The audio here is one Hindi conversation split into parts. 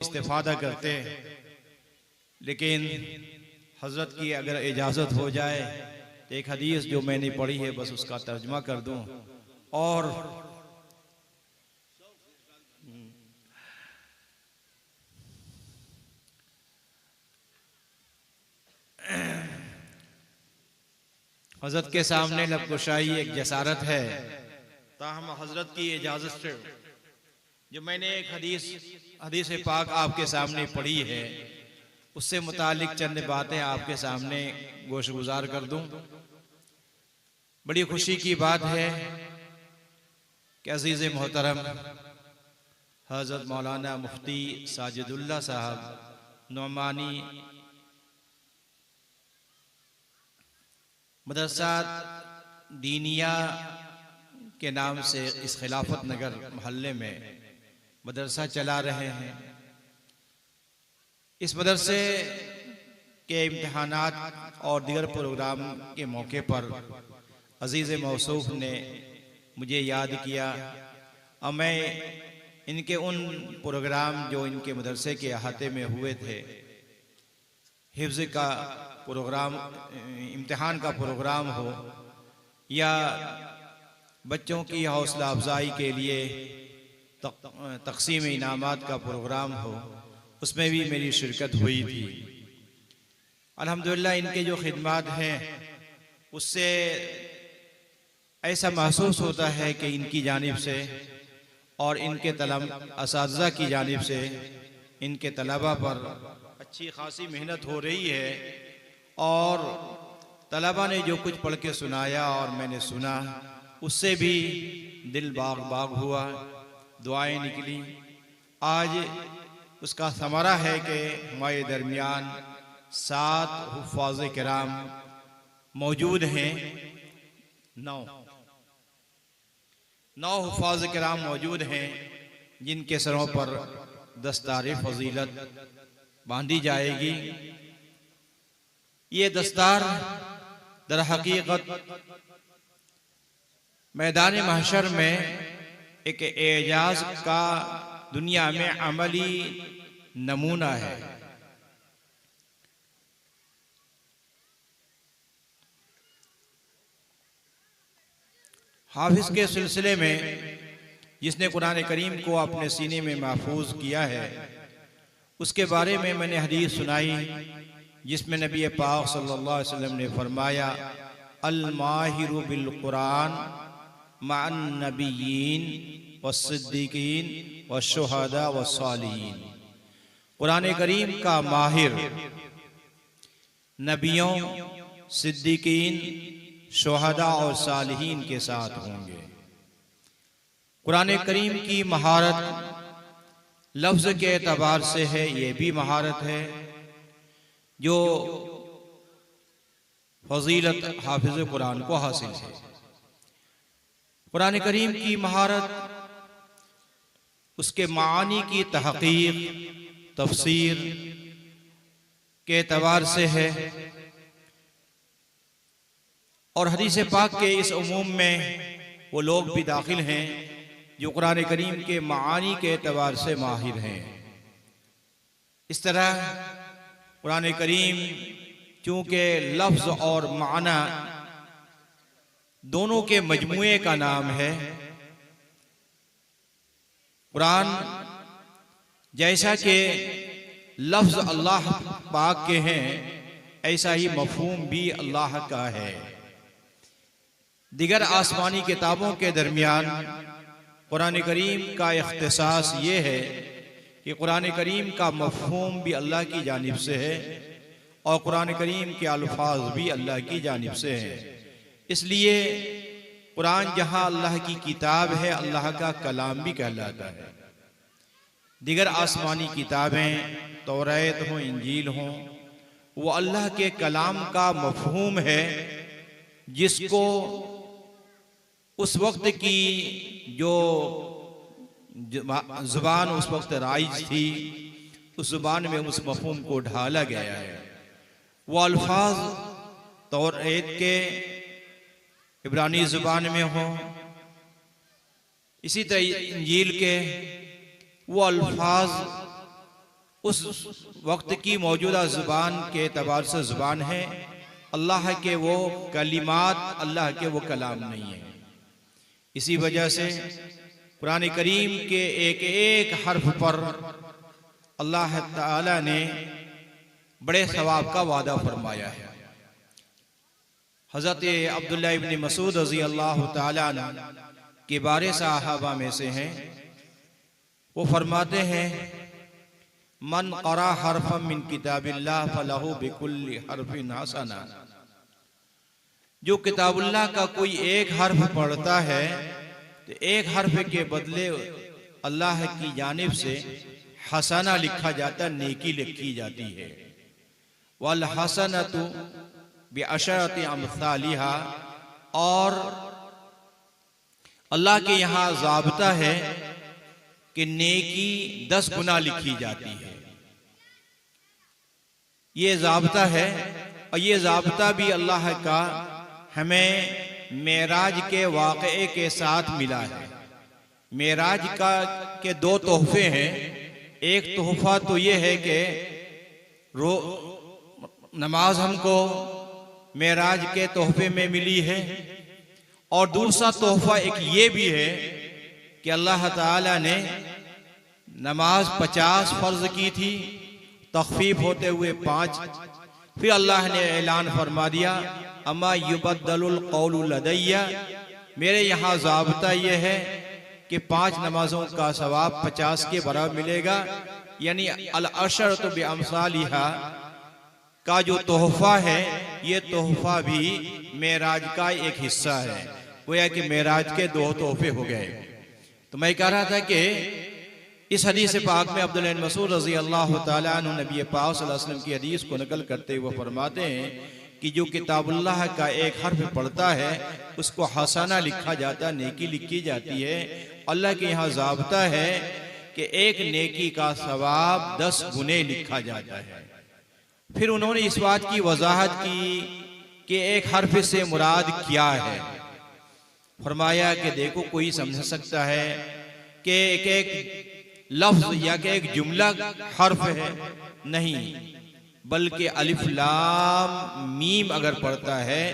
इस्तेफादा करते, लेकिन हज़रत की अगर इजाज़त हो जाए तो एक हदीस जो मैंने पढ़ी है बस उसका तर्जुमा कर दूं। और हज़रत के सामने लबकुशाई एक जसारत है, ताहम हज़रत की इजाज़त से जो मैंने एक हदीस पाक आपके सामने पढ़ी है उससे मुतालिक चंद बातें आपके सामने गोशगुजार कर दूं। बड़ी खुशी की बात है कि अजीज़ मोहतरम हज़रत मौलाना मुफ्ती साजिदुल्लाह साहब नौमानी मदरसा दीनिया के नाम से इस खिलाफत नगर मोहल्ले में मदरसा चला रहे हैं। इस मदरसे के इम्तिहानात और दीगर प्रोग्राम के मौके पर अजीज़ मौसूफ ने मुझे याद किया और मैं इनके उन प्रोग्राम जो इनके मदरसे के अहाते में हुए थे, हिफ्ज़ का प्रोग्राम, इम्तिहान का प्रोग्राम हो या बच्चों की हौसला अफजाई के लिए तक़सीम इनामात का प्रोग्राम हो, उसमें भी मेरी शिरकत हुई थी। अल्हम्दुलिल्लाह इनके जो खिदमात हैं उससे ऐसा महसूस होता है कि इनकी जानिब से और इनके असातिज़ा की जानिब से इनके तलबा पर अच्छी खासी मेहनत हो रही है और तलबा ने जो कुछ पढ़ के सुनाया और मैंने सुना उससे भी दिल बाग बाग हुआ, दुआएं निकली। आज उसका समारा है कि हमारे दरमियान 7 हुफ़ाज़ किराम मौजूद हैं। 9 हुफ़ाज़ किराम मौजूद हैं जिनके सरों पर दस्तार फजीलत बांधी जाएगी। ये दस्तार दर हकीकत मैदान महशर में एक एजाज का दुनिया में अमली नमूना है। हाफिज के सिलसिले में जिसने कुरान करीम को अपने सीने में महफूज किया है उसके बारे में मैंने हदीस सुनाई जिसमें नबी पाक सल्लल्लाहु अलैहि वसल्लम ने फरमाया, अल माहिरु बिल कुरान मअन नबिय्यीन वस्सिद्दीकीन वश्शुहदा वस्सालिहीन। कुरान करीम का माहिर नबियों, सिद्दीकीन, शुहदा और सालिहीन के साथ होंगे। कुरान करीम की महारत लफ्ज़ के एतबार से है, ये भी महारत है जो फजीलत हाफिज कुरान को हासिल है। कुरान करीम की महारत उसके मानी की तहक़ीक़ तफसीर के एतबार से है और हदीस पाक के इस उमूम में वो लोग भी दाखिल हैं जो कुरान करीम के मानी के एतबार से माहिर हैं। इस तरह कुरान करीम चूँकि लफ्ज़ और माना दोनों के मजमुए का नाम है, कुरान जैसा कि लफ्ज़ अल्लाह पाक के हैं ऐसा ही मफ़हूम भी अल्लाह का है। दिगर आसमानी किताबों के दरमियान कुरान करीम का इख्तिसास ये है कि कुरान करीम का मफ़हूम भी अल्लाह की जानिब से है और कुरान करीम के अल्फाज भी अल्लाह की जानिब से हैं। इसलिए कुरान जहाँ अल्लाह की किताब है अल्लाह का कलाम भी कहलाता है। दिगर आसमानी किताबें तौरात हों, इंजील हों, वो अल्लाह के कलाम का मफ़हूम है जिसको उस वक्त की जो ज़ुबान उस वक्त राइज थी उस ज़ुबान में उस मफ़हूम को ढाला गया है। वो अल्फाज तौरात के इब्रानी ज़ुबान में हो, इसी तरह इंजील के वो अल्फाज उस वक्त की मौजूदा ज़ुबान के एतबार से ज़ुबान है, अल्लाह के वो कलिमात, अल्लाह के वो कलाम नहीं है। इसी वजह से कुरान करीम के एक एक हर्फ पर अल्लाह ताला ने बड़े सवाब का वादा फरमाया है। हज़रत अब्दुल्लाह इब्न मसूद रज़ी अल्लाह ताला अन्हु के बारे सहाबा में से हैं, वो फरमाते हैं, मन क़रा हरफम मिन किताबिल्लाह फलहु बिकुल्ली हरफिन हसना। जो किताबुल्लाह का कोई एक हर्फ पढ़ता है तो एक हर्फ के बदले अल्लाह की जानिब से हसना लिखा जाता, नेकी लिखी जाती है। वल हसनतु बिअशरति अम्सालिहा, और अल्लाह के यहाँ ज़ाब्ता है कि नेकी 10 गुना लिखी जाती है। ये ज़ाब्ता है, और ये ज़ाब्ता भी अल्लाह का हमें मेराज के वाक़े के साथ मिला है। मेराज का के 2 तोहफे हैं। एक तोहफा तो ये है कि नमाज हमको मेराज के तोहफे में मिली है, और दूसरा तोहफा एक ये भी है कि अल्लाह ताला ने नमाज 50 फर्ज की थी, तख़फ़ीफ़ होते हुए 5। फिर अल्लाह ने ऐलान फरमा दिया, अमा युबद्दलुल क़ौलु लदैया, मेरे यहाँ ज़ाब्ता ये है कि 5 नमाजों का सवाब 50 के बराबर मिलेगा। यानी अल अशरतु बिअम्सालिहा का जो तोहफा है, ये तोहफा भी मेराज का एक हिस्सा है। गोया कि मेराज के 2 तोहफे हो गए। तो मैं कह रहा था कि इस हदीस पाक में अब्दुल्लाह इब्न मसूद रज़ी अल्लाह ताला अन्हु नबी पाक सल्लल्लाहु अलैहि वसल्लम की हदीस को नकल करते हुए फरमाते हैं कि जो किताबुल्लाह का एक हर्फ पढ़ता है उसको हसना लिखा जाता, नेकी लिखी जाती है। अल्लाह के यहाँ ज़ाब्ता है कि एक नेकी का सवाब 10 गुने लिखा जाता है। फिर उन्होंने इस बात की वजाहत की कि एक हर्फ से मुराद क्या है। फरमाया कि देखो, कोई समझ सकता है कि एक लफ्ज या कि एक जुमला हर्फ है, नहीं, बल्कि अलिफ लाम मीम अगर पढ़ता है,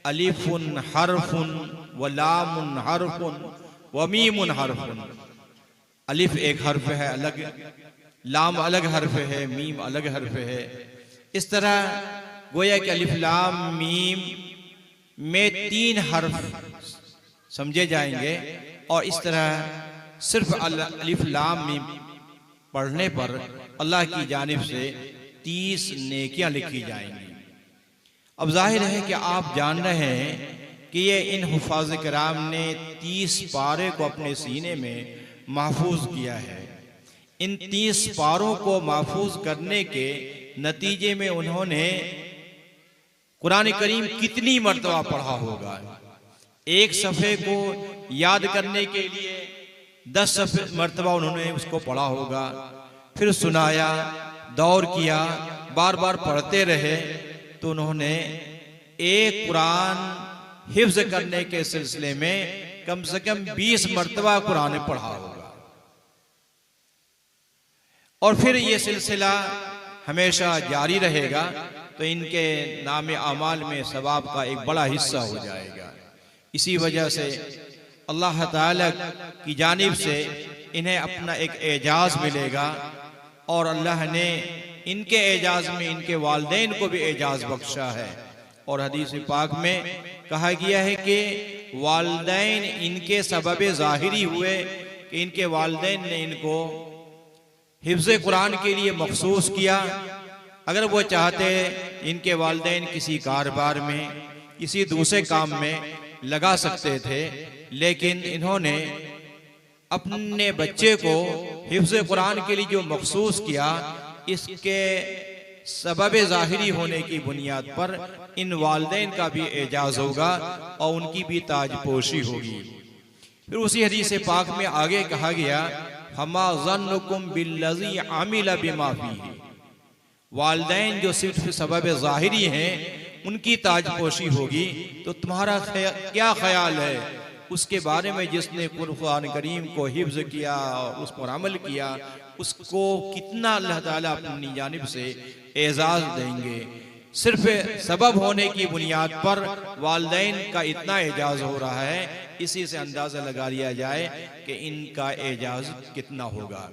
अलिफुन हरफुन व लामुन हरफुन व मीमुन हरफुन। अलिफ एक हर्फ है अलग, लाम अलग हर्फ है, मीम अलग हर्फ है। इस तरह गोया कि अलिफ लाम मीम में 3 हर्फ समझे जाएंगे, और इस तरह सिर्फ अलिफ लाम मीम पढ़ने पर अल्लाह की जानिब से 30 नेकियां लिखी जाएंगी। अब जाहिर है कि आप जान रहे हैं कि ये इन हुफ़ाज़ किराम ने 30 पारे को अपने सीने में महफूज किया है। इन 30 पारों को महफूज करने के नतीजे में उन्होंने कुरान करीम कितनी मर्तबा पढ़ा होगा। एक सफ़े को याद करने के लिए 10 मर्तबा उन्होंने उसको पढ़ा होगा, फिर सुनाया, दौर किया, बार बार पढ़ते रहे। तो उन्होंने एक कुरान हिफ्ज करने के सिलसिले में कम से कम 20 मर्तबा कुरान पढ़ा होगा। और फिर ये सिलसिला हमेशा जारी रहेगा, तो इनके नाम आमाल में सवाब का एक बड़ा हिस्सा हो जाएगा। इसी वजह से अल्लाह ताला की जानिब से इन्हें अपना एक एजाज़ मिलेगा, और अल्लाह ने इनके एजाज़ में इनके वालिदैन को भी एजाज़ बख्शा है। और हदीस पाक में कहा गया है कि वालिदैन इनके सबब ज़ाहिरी हुए कि इनके वालिदैन ने इनको हिफ्ज़ कुरान के लिए मखसूस किया। अगर वो चाहते इनके वालिदैन किसी कारोबार में, किसी दूसरे काम में लगा सकते थे, लेकिन इन्होंने अपने बच्चे को हिफ्ज़ कुरान के लिए जो मखसूस किया, इसके सबब ज़ाहिरी होने की बुनियाद पर इन वालिदैन का भी एजाज़ होगा और उनकी भी ताजपोशी होगी। फिर उसी हदीस पाक में आगे कहा गया, फमा ज़न्नुकुम बिल्लज़ी आमिला बिमा फ़ीही। वालिदैन जो सिर्फ सबब ज़ाहिरी हैं उनकी ताजपोशी होगी, तो तुम्हारा क्या ख्याल है उसके बारे में जिसने कुरान करीम को हिफ्ज़ किया और उस पर अमल किया, उसको कितना अल्लाह ताला अपनी जानिब से एजाज देंगे। सिर्फ सबब होने की बुनियाद पर वालिदैन का इतना एजाज हो रहा है, इसी से अंदाजा लगा लिया जाए कि इनका एजाज कितना होगा।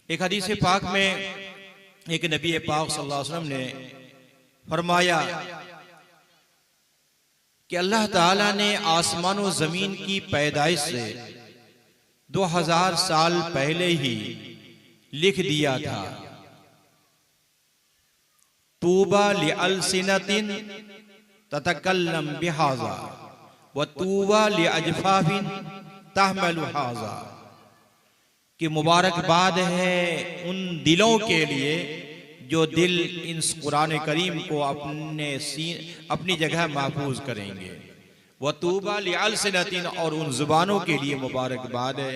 एक हदीस पाक में एक नबी पाक सल्लल्लाहु अलैहि वसल्लम ने फरमाया कि अल्लाह ताला ने आसमान और जमीन की पैदाइश से 2000 साल पहले ही लिख दिया था, तूबा लिअल्सिनतिन ततकल्लम बिहाज़ा व तूबा लिअजफाफिन तहमलु हाज़ा, कि मुबारकबाद है उन दिलों के लिए जो दिल इन कुरान करीम को अपनी जगह महफूज करेंगे। व तूबा लिअल्सिनतिन, और उन जुबानों के लिए मुबारकबाद है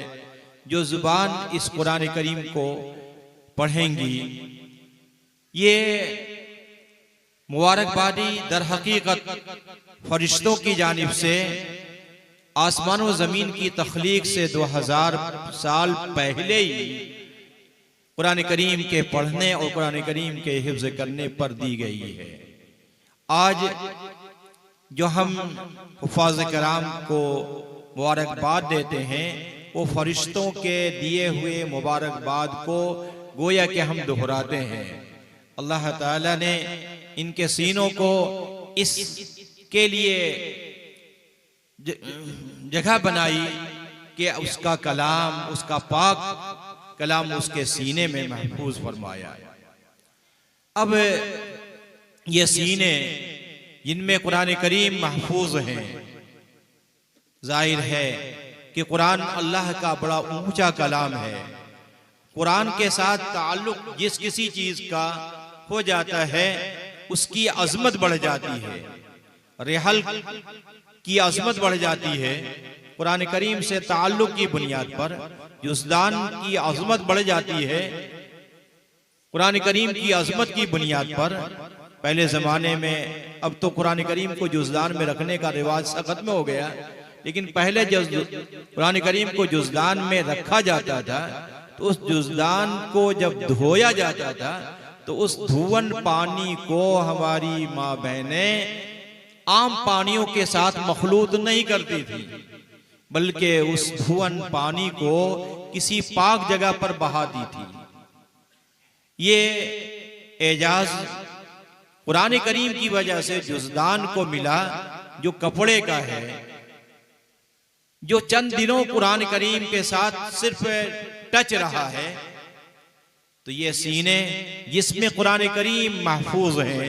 जो जुबान इस कुरान करीम को पढ़ेंगी। ये मुबारकबादी दर हकीकत फरिश्तों की जानिब से आसमान व जमीन की तख्लीक से 2000 साल पहले ही कुरान करीम के पढ़ने और कुरान करीम के हिफ्ज़ करने पर दी गई है। आज जो हम हुफ़ाज़ कराम को मुबारकबाद देते हैं, वो फरिश्तों के दिए हुए मुबारकबाद को गोया कि हम दोहराते हैं। अल्लाह ताला ने इनके सीनों को इसके लिए जगह बनाई कि उसका कलाम, उसका पाक कलाम उसके सीने में महफूज फरमाया। अब ये सीने जिनमें कुरान करीम महफूज हैं, जाहिर है कि कुरान अल्लाह का बड़ा ऊंचा कलाम है। कुरान के साथ ताल्लुक जिस किसी चीज का हो जाता है उसकी अजमत बढ़ जाती है, रेहल की अजमत बढ़ जाती है। कुरान करीम से ताल्लुक की बुनियाद पर जुज़दान की अजमत बढ़ जाती है। कुरान करीम की अजमत की बुनियाद पर पहले ज़माने में, अब तो कुरान करीम को जुज़दान में रखने का रिवाज खत्म हो गया, लेकिन पहले जब कुरान करीम को जुज़दान में रखा जाता था तो उस जुज़दान को जब धोया जाता था तो उस धुवन पानी को हमारी माँ बहनें आम पानियों के साथ मखलूत नहीं करती थी, बल्कि उस धुवन पानी को किसी पाक जगह पर बहा दी थी। ये एजाज कुरान करीम की वजह से जुज़दान को मिला, जो कपड़े का है, जो चंद दिनों कुरान करीम के साथ सिर्फ टच रहा है। तो ये सीने जिसमें कुरान करीम महफूज है,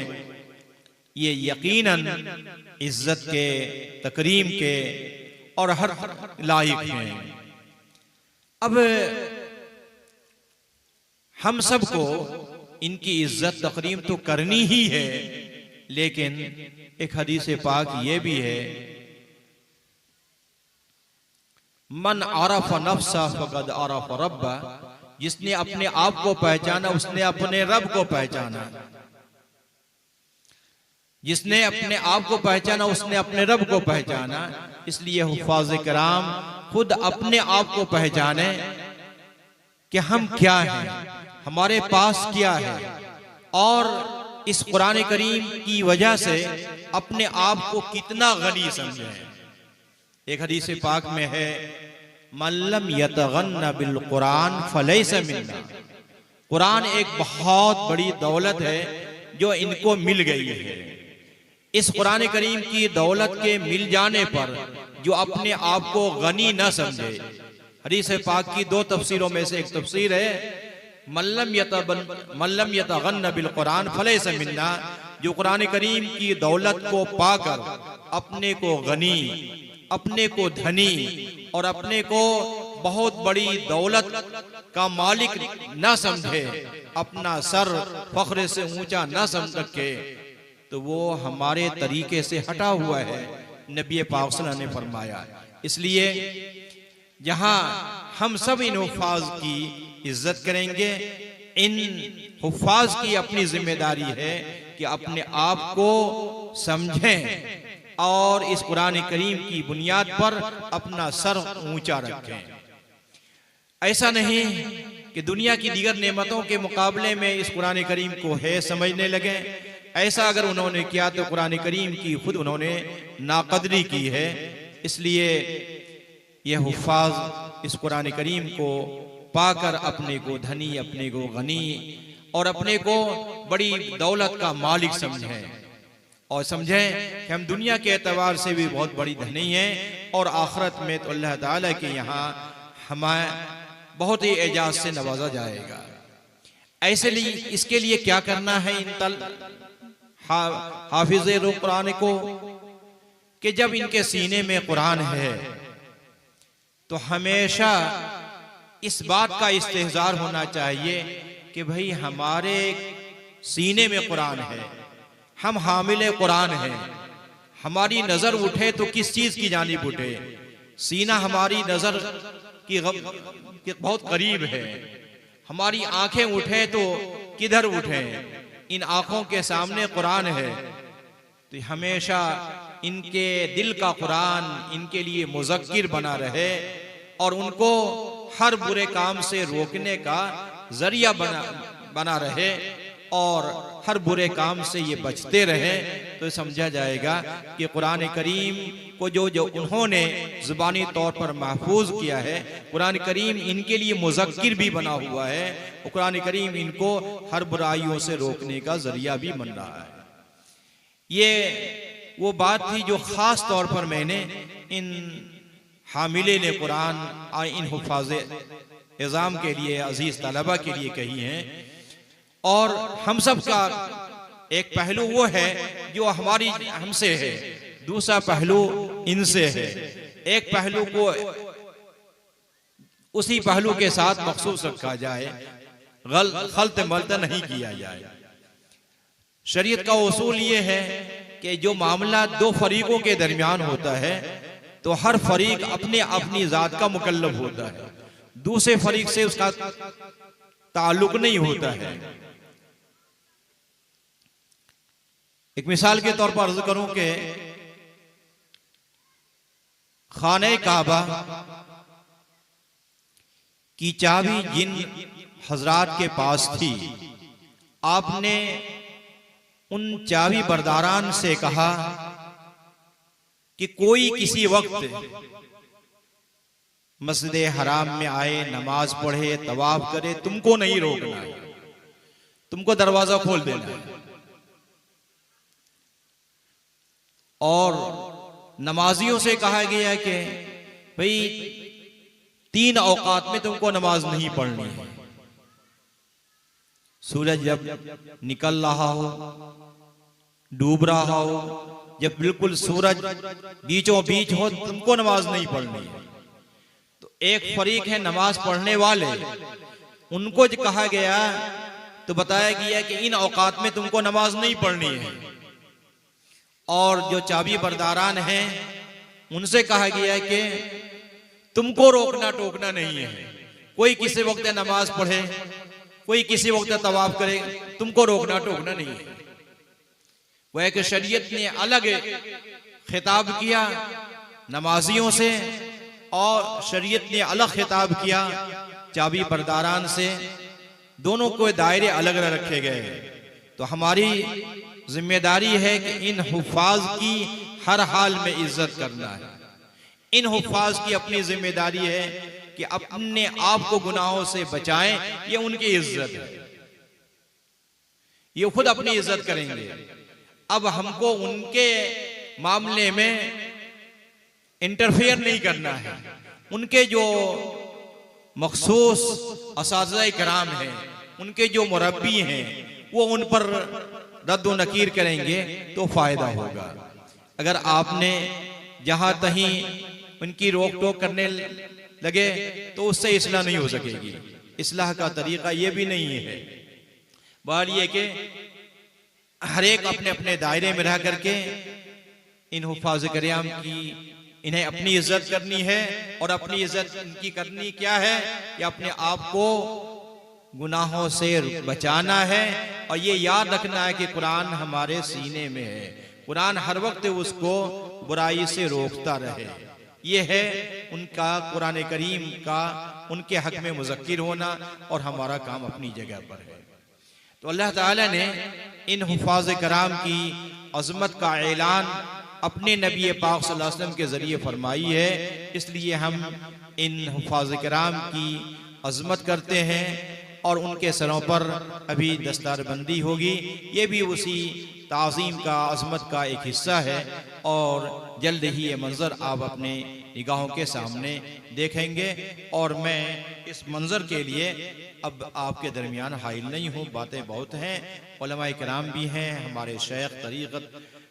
ये यकीनन इज्जत के, तकरीम के और हर लायक हैं। अब हम सबको इनकी इज्जत तकरीम तो करनी ही है, लेकिन एक हदीस पाक ये भी है, मन आरफ नफ्सा फकद आरफ रब्बा, जिसने अपने आप को पहचाना उसने अपने रब को पहचाना। जिसने अपने आप को पहचाना उसने अपने रब को पहचाना। इसलिए हुफ़ाज़ कराम खुद अपने आप को पहचाने कि हम क्या हैं, हमारे पास क्या है, और इस कुरान करीम की वजह से अपने आप को कितना गनी समझें। एक हदीस पाक में है, मल्लम यतगन्न बिल कुरान फलैसा मिन्ना। कुरान एक बहुत बड़ी दौलत है जो इनको मिल गई है। इस कुरान करीम की दौलत के मिल जाने पर जो अपने आप को गनी न समझे, हदीस पाक की दो तफसीरों में से एक तफसीर है, मल्लम यतगन्न बिल कुरान फलैसा मिन्ना, जो कुरान करीम की दौलत को पाकर अपने को गनी, अपने को धनी और अपने को बहुत बड़ी दौलत का मालिक न समझे, अपना सर फख्र से ऊंचा न समझ रखे, तो वो हमारे तरीके से हटा हुआ है, नबी पाक सल्लल्लाहु अलैहि वसल्लम ने फरमाया। इसलिए जहां हम सब इन हुफ़ाज़ की इज्जत करेंगे, इन हुफ़ाज़ की अपनी जिम्मेदारी है कि अपने आप को समझें और इस कुरान करीम की बुनियाद पर अपना सर ऊंचा रखें। ऐसा नहीं कि दुनिया की दीगर नेमतों के मुकाबले में इस कुरान करीम को है समझने लगे। ऐसा अगर उन्होंने किया तो कुरान करीम की खुद उन्होंने नाकदरी की है। इसलिए ये हुफ्फाज इस कुरान करीम को पाकर अपने को धनी, अपने को गनी और अपने को बड़ी दौलत का मालिक समझें और समझें कि हम दुनिया के एतबार से भी बहुत बड़ी धनी हैं और आखिरत में तो अल्लाह ताला के यहाँ हमें बहुत ही एजाज से नवाजा जाएगा। ऐसे लिए इसके लिए क्या करना है इन हाफिज़ कुरान को कि जब इनके सीने में कुरान है तो हमेशा इस बात का इस्तेहज़ार होना चाहिए कि भाई हमारे सीने में कुरान है, हम हामिले कुरान हैं। हमारी नजर उठे तो किस चीज की जानिब उठे? सीना हमारी नजर की बहुत करीब है। हमारी आंखें उठे तो किधर उठे? इन आंखों के सामने कुरान है तो हमेशा इनके दिल का कुरान इनके लिए मुज़क्किर बना रहे और उनको हर बुरे काम से रोकने का जरिया बना रहे और हर बुरे काम से ये बचते रहे। तो समझा जाएगा कि कुरान करीम को जो उन्होंने ज़ुबानी तौर पर महफूज किया है, कुरान करीम इनके लिए मुज़क्किर भी बना हुआ है और कुरान करीम इनको हर बुराइयों से रोकने का जरिया भी बन रहा है। ये वो बात थी जो ख़ास तौर पर मैंने इन हामिले ने कुरान इन हुफ़ाज़े इज़ाम के लिए, अजीज़ तलबा के लिए कही हैं। और हम सब का एक पहलू वो है जो हमारी हमसे है, दूसरा पहलू इनसे है। एक पहलू को उसी पहलू के साथ मखसूस रखा जाए, खल्त मल्त नहीं किया जाए। शरीयत का उसूल ये है कि जो मामला दो फरीकों के दरमियान होता है तो हर फरीक अपने अपनी जात का मुकल्लफ होता है, दूसरे फरीक से उसका ताल्लुक नहीं होता है। एक मिसाल के तौर पर अर्ज करूं कि खाने काबा की चाबी जिन हजरात के पास थी, आपने उन चाबी बरदारान से कहा कि कोई किसी वक्त मस्जिद हराम में आए, नमाज पढ़े, तवाफ करे, तुमको नहीं रोकना है, तुमको दरवाजा खोल देना है। और नमाजियों से कहा गया है कि भाई 3 औकात में तुमको नमाज नहीं पढ़नी है। सूरज जब निकल रहा हो, डूब रहा हो, जब बिल्कुल सूरज बीचों बीच हो, तुमको नमाज नहीं पढ़नी है। तो एक फरीक है नमाज पढ़ने वाले, उनको जो कहा गया तो बताया गया कि इन औकात में तुमको नमाज नहीं पढ़नी है। और जो चाबी बरदारान हैं उनसे कहा गया है कि तुमको रोकना टोकना नहीं है। कोई किसी वक्त नमाज पढ़े, कोई किसी वक्त तवाफ करे, तुमको रोकना टोकना नहीं है। वह कि शरीयत ने अलग खिताब किया नमाजियों से और शरीयत ने अलग खिताब किया चाबी बरदारान से। दोनों को दायरे अलग अलग रखे गए। तो हमारी जिम्मेदारी है कि इन हुफ़ाज की हर हाल में इज्जत करना है। इन हुफ़ाज की अपनी जिम्मेदारी है कि अपने आप को गुनाहों से बचाएं, ये उनकी इज्जत है, ये खुद अपनी इज्जत करेंगे। अब हमको उनके मामले में इंटरफेयर नहीं करना है। उनके जो मखसूस असातिज़ा किराम हैं, उनके जो मुरब्बी हैं, वो उन पर रद्द नकीर करेंगे तो फायदा होगा। अगर आपने जहां तहीं उनकी रोक टोक करने लगे तो उससे इस्लाह नहीं हो सकेगी। इस्लाह का तरीका ये भी नहीं है। बात ये कि हर एक अपने अपने दायरे में रह करके इन हुफ़ाज़ किराम की इन्हें अपनी इज्जत करनी है। और अपनी इज्जत इनकी करनी क्या है कि अपने आप को गुनाहों से बचाना है और ये याद रखना है कि कुरान हमारे सीने में है। कुरान हर वक्त उसको बुराई से रोकता रहे। ये है उनका कुरान करीम का उनके हक में मुज़क्किर होना, और हमारा काम अपनी जगह पर है। तो अल्लाह ताला ने इन हुफ़ाज़ कराम की अज़मत का ऐलान अपने नबी पाक सल्लल्लाहु अलैहि वसल्लम के ज़रिए फरमाई है, इसलिए हम इन हुफ़ाज़ कराम की अज़मत करते हैं और उनके सरों पर अभी दस्तारबंदी होगी। ये भी उसी ताज़ीम का, अज़मत का एक हिस्सा है, और जल्द ही ये मंज़र आप अपने निगाहों के सामने देखेंगे। और मैं इस मंज़र के लिए अब आपके दरमियान हाइल नहीं हूँ, बातें बहुत हैं, उलमाए किराम भी हैं, हमारे शेख तरीक़त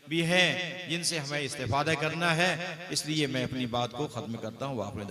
भी हैं, जिनसे हमें इस्तिफ़ादा करना है, इसलिए मैं अपनी बात को ख़त्म करता हूँ। वाक़िअ